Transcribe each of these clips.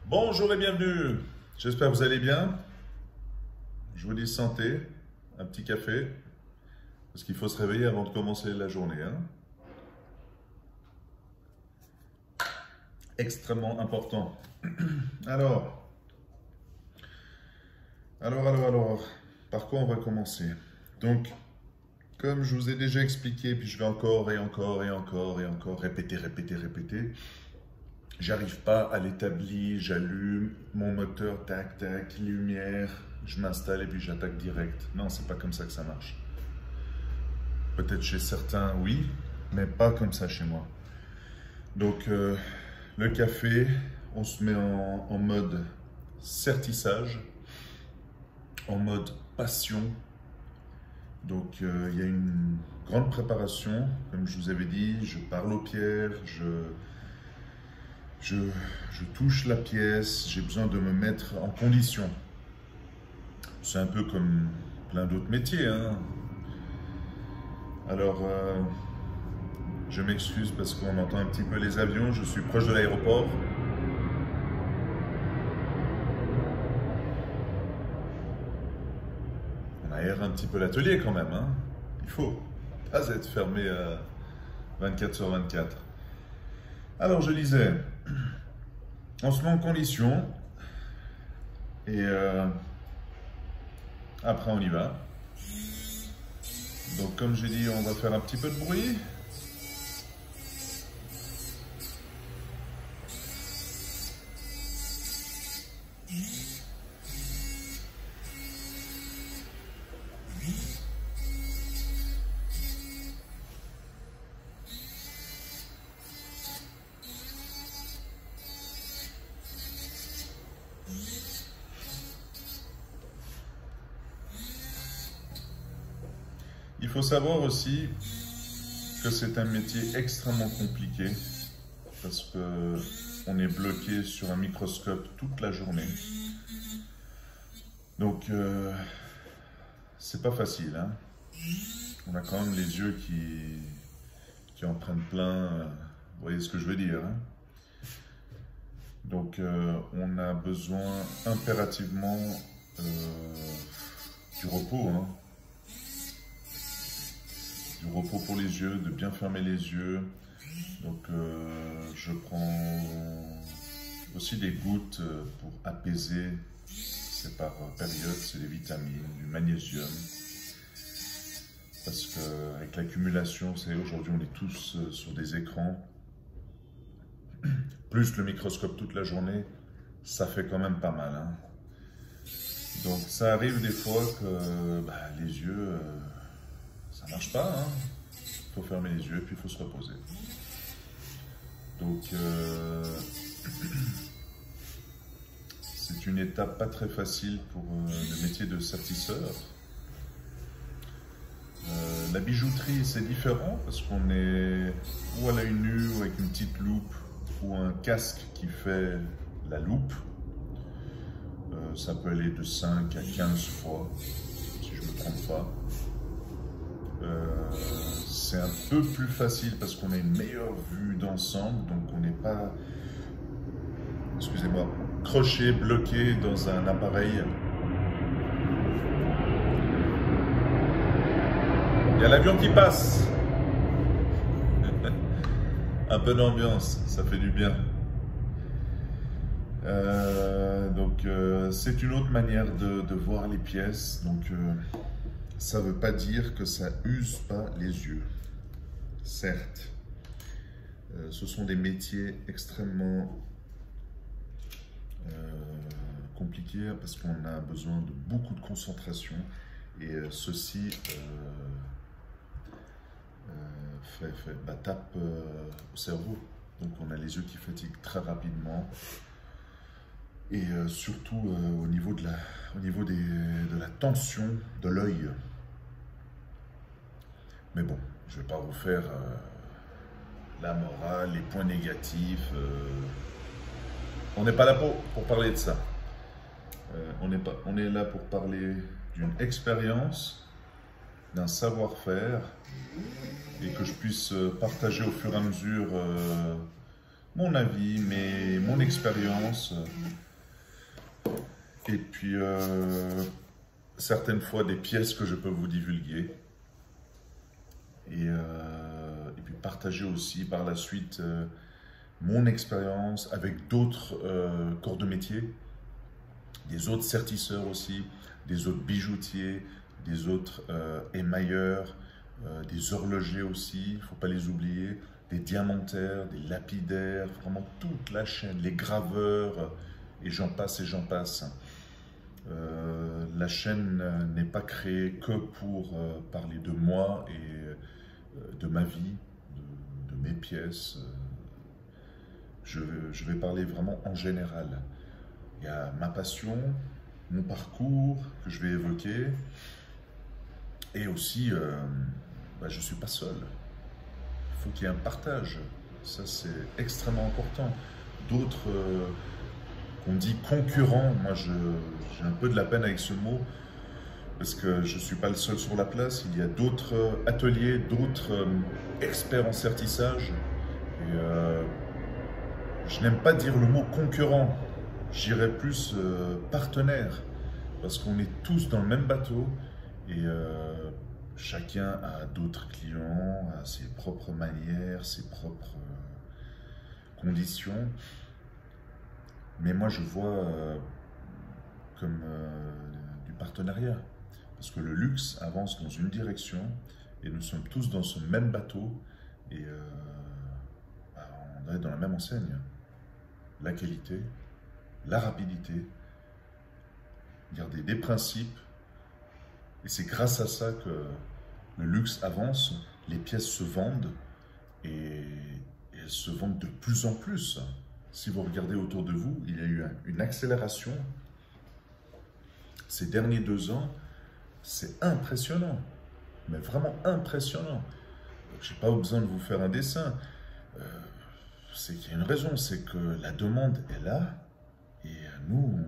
Bonjour et bienvenue, j'espère que vous allez bien. Je vous dis santé, un petit café, parce qu'il faut se réveiller avant de commencer la journée. Extrêmement important. Alors, par quoi on va commencer? Donc, comme je vous ai déjà expliqué, puis je vais encore répéter, j'arrive pas à l'établir, j'allume mon moteur, tac, tac, lumière, je m'installe et puis j'attaque direct. Non, c'est pas comme ça que ça marche. Peut-être chez certains, oui, mais pas comme ça chez moi. Donc, le café, on se met en mode sertissage, en mode passion. Donc, il y a une grande préparation, comme je vous avais dit, je parle aux pierres, je touche la pièce, j'ai besoin de me mettre en condition. C'est un peu comme plein d'autres métiers. Alors, je m'excuse parce qu'on entend un petit peu les avions, je suis proche de l'aéroport. On aère un petit peu l'atelier quand même. Il faut pas être fermé 24/24. Alors, je disais, on se met en condition et après on y va. Donc comme j'ai dit, on va faire un petit peu de bruit. Il faut savoir aussi que c'est un métier extrêmement compliqué parce qu'on est bloqué sur un microscope toute la journée. Donc, c'est pas facile. On a quand même les yeux qui en prennent plein. Vous voyez ce que je veux dire. Donc, on a besoin impérativement du repos. Du repos pour les yeux, de bien fermer les yeux. Donc je prends aussi des gouttes pour apaiser. C'est par période, c'est des vitamines, du magnésium. Parce qu'avec l'accumulation, aujourd'hui on est tous sur des écrans. Plus le microscope toute la journée, ça fait quand même pas mal. Donc ça arrive des fois que les yeux... ça marche pas, Il faut fermer les yeux et puis il faut se reposer. Donc, c'est une étape pas très facile pour le métier de sertisseur. La bijouterie, c'est différent parce qu'on est ou à l'œil nu ou avec une petite loupe ou un casque qui fait la loupe. Ça peut aller de 5 à 15 fois, si je ne me trompe pas. C'est un peu plus facile parce qu'on a une meilleure vue d'ensemble, donc on n'est pas, excusez-moi, croché, bloqué dans un appareil. Il y a l'avion qui passe. Un peu d'ambiance, ça fait du bien. Donc c'est une autre manière de voir les pièces. Donc ça ne veut pas dire que ça use pas les yeux. Certes, ce sont des métiers extrêmement compliqués parce qu'on a besoin de beaucoup de concentration et ceci tape au cerveau. Donc on a les yeux qui fatiguent très rapidement et surtout au niveau de la tension de l'œil. Mais bon, je ne vais pas vous faire la morale, les points négatifs. On n'est pas là pour parler de ça. On est là pour parler d'une expérience, d'un savoir-faire, et que je puisse partager au fur et à mesure mon avis, mon expérience, Et puis, certaines fois, des pièces que je peux vous divulguer. Et puis partager aussi par la suite mon expérience avec d'autres corps de métier, des autres sertisseurs aussi, des autres bijoutiers, des autres émailleurs, des horlogers aussi, il ne faut pas les oublier, des diamantaires, des lapidaires, vraiment toute la chaîne, les graveurs, et j'en passe et j'en passe. La chaîne n'est pas créée que pour parler de moi et de ma vie, de mes pièces. Je vais parler vraiment en général. Il y a ma passion, mon parcours que je vais évoquer, et aussi, je ne suis pas seul. Il faut qu'il y ait un partage. Ça, c'est extrêmement important. D'autres, qu'on dit concurrents, moi j'ai un peu de la peine avec ce mot, parce que je ne suis pas le seul sur la place. Il y a d'autres ateliers, d'autres experts en sertissage. Et je n'aime pas dire le mot concurrent, j'irais plus partenaire, parce qu'on est tous dans le même bateau et chacun a d'autres clients, a ses propres manières, ses propres conditions. Mais moi je vois comme du partenariat, parce que le luxe avance dans une direction et nous sommes tous dans ce même bateau et on est dans la même enseigne. La qualité, la rapidité, garder des principes, et c'est grâce à ça que le luxe avance, les pièces se vendent et elles se vendent de plus en plus. Si vous regardez autour de vous, il y a eu une accélération ces derniers 2 ans, c'est impressionnant, mais vraiment impressionnant. Je n'ai pas besoin de vous faire un dessin. C'est qu'il y a une raison, c'est que la demande est là, et nous,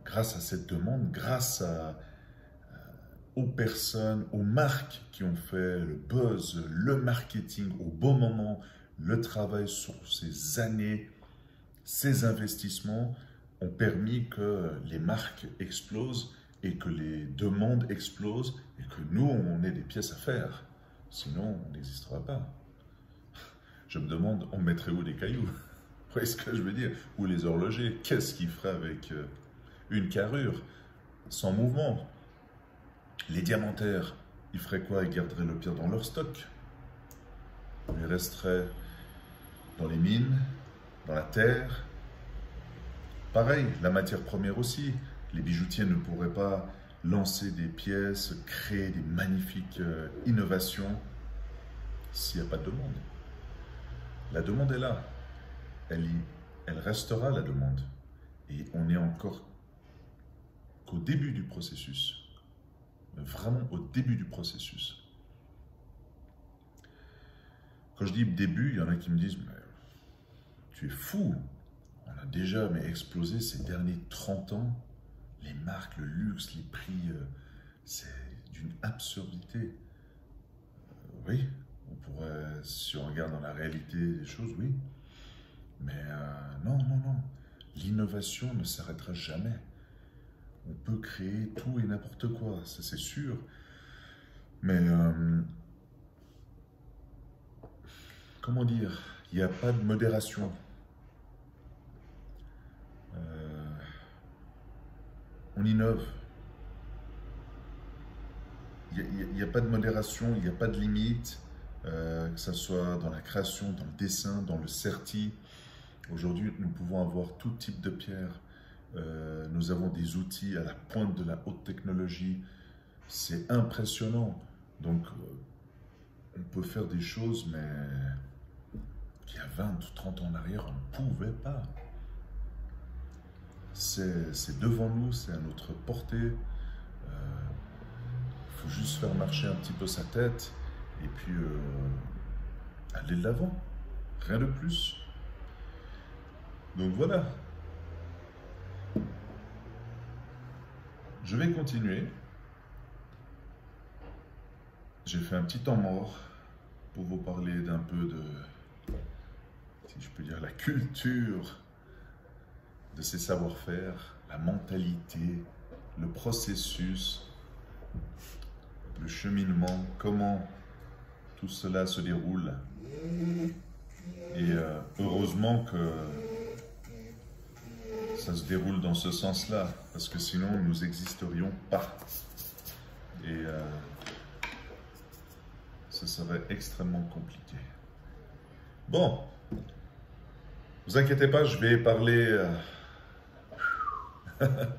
grâce à cette demande, grâce aux personnes, aux marques qui ont fait le buzz, le marketing au bon moment, le travail sur ces années, ces investissements ont permis que les marques explosent et que les demandes explosent et que nous, on ait des pièces à faire. Sinon, on n'existera pas. Je me demande, on mettrait où des cailloux? Vous voyez ce que je veux dire? Ou les horlogers, qu'est-ce qu'ils feraient avec une carrure sans mouvement? Les diamantaires, ils feraient quoi? Ils garderaient le pire dans leur stock. Ils resteraient dans les mines, dans la terre. Pareil, la matière première aussi. Les bijoutiers ne pourraient pas lancer des pièces, créer des magnifiques innovations s'il n'y a pas de demande. La demande est là, elle restera la demande. Et on est encore qu'au début du processus, vraiment au début du processus. Quand je dis début, il y en a qui me disent « mais tu es fou, on a déjà explosé ces derniers 30 ans, les marques, le luxe, les prix, c'est d'une absurdité. » Oui. On pourrait, si on regarde dans la réalité des choses, oui. Mais non, non, non. L'innovation ne s'arrêtera jamais. On peut créer tout et n'importe quoi, ça c'est sûr. Mais, comment dire, il n'y a pas de modération. On innove. Il n'y a pas de modération, il n'y a pas de limite. Que ce soit dans la création, dans le dessin, dans le serti. Aujourd'hui, nous pouvons avoir tout type de pierre. Nous avons des outils à la pointe de la haute technologie. C'est impressionnant. Donc, on peut faire des choses, mais qu'il y a 20 ou 30 ans en arrière, on ne pouvait pas. C'est devant nous, c'est à notre portée. Il faut juste faire marcher un petit peu sa tête. Et puis, aller de l'avant, rien de plus. Donc voilà. Je vais continuer. J'ai fait un petit temps mort pour vous parler d'un peu de, si je peux dire, la culture de ces savoir-faire. la mentalité, le processus, le cheminement, comment tout cela se déroule. Et heureusement que ça se déroule dans ce sens-là, parce que sinon nous n'existerions pas. Et ce serait extrêmement compliqué. Bon, vous inquiétez pas, je vais parler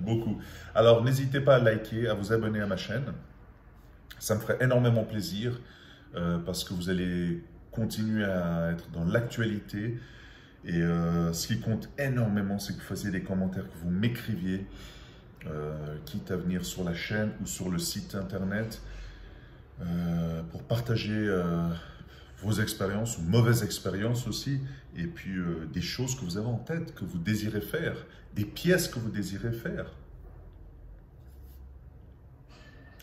beaucoup. Alors n'hésitez pas à liker, à vous abonner à ma chaîne. Ça me ferait énormément plaisir parce que vous allez continuer à être dans l'actualité. Et ce qui compte énormément, c'est que vous fassiez des commentaires, que vous m'écriviez, quitte à venir sur la chaîne ou sur le site internet, pour partager vos expériences ou mauvaises expériences aussi, et puis des choses que vous avez en tête, que vous désirez faire, des pièces que vous désirez faire.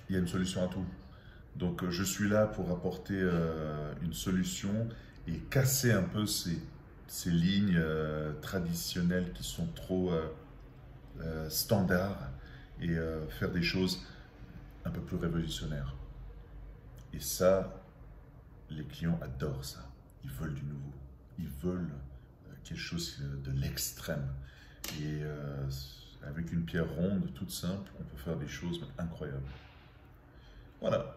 Il y a une solution à tout. Donc je suis là pour apporter une solution et casser un peu ces lignes traditionnelles qui sont trop standards et faire des choses un peu plus révolutionnaires. Et ça, les clients adorent ça. Ils veulent du nouveau. Ils veulent quelque chose de l'extrême. Et avec une pierre ronde, toute simple, on peut faire des choses incroyables. Voilà.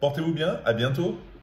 Portez-vous bien. À bientôt.